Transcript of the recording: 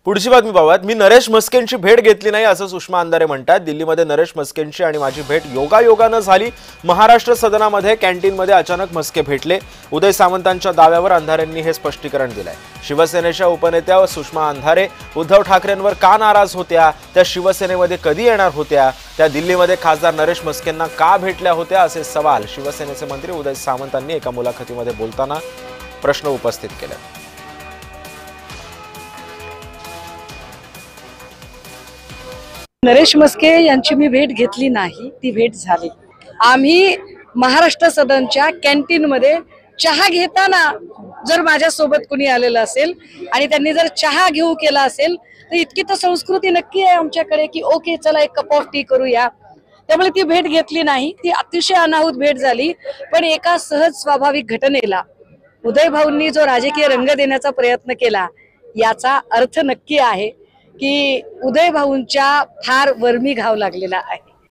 पुढची बातमी पाहूयात। मी नरेश म्हस्केंची भेट घेतली नाही असं सुषमा अंधारे म्हणतात। दिल्लीमध्ये नरेश म्हस्केंची आणि माझी भेट योगायोगानं झाली। महाराष्ट्र सदनामध्ये कॅन्टीनमध्ये अचानक म्हस्के भेटले। उदय सामंतांच्या दाव्यावर अंधारेंनी हे स्पष्टीकरण दिलंय। शिवसेनेच्या उपनेत्या सुषमा अंधारे उद्धव ठाकरेंवर का नाराज होत्या, त्या शिवसेनेमध्ये कधी येणार होत्या, त्या दिल्लीमध्ये खासदार नरेश म्हस्केंना का भेटल्या होत्या असे सवाल शिवसेनेचे मंत्री उदय सामंतांनी एका मुलाखतीमध्ये बोलताना प्रश्न उपस्थित केले। नरेश म्हस्के यांची मी भेट घेतली नाही, ती भेट झाली। आम्ही महाराष्ट्र सदनच्या कॅन्टीन मध्ये चहा घेताना जर माझ्या सोबत कुणी आलेलं असेल आणि त्यांनी जर चहा घेऊ केला असेल तर इतकी तर संस्कृती नक्की आहे आमच्याकडे की ओके चला एक कप ऑफ टी करूया। त्यामुळे ती भेट घेतली नाही, ती अतिशय अनाहूत भेट झाली। पण एका सहज स्वाभाविक घटनेला उदय भाऊंनी जो राजकीय रंग देण्याचा प्रयत्न केला याचा अर्थ नक्की आहे की उदय भाऊंच्या फार वर्मी घाव लागलेला आहे।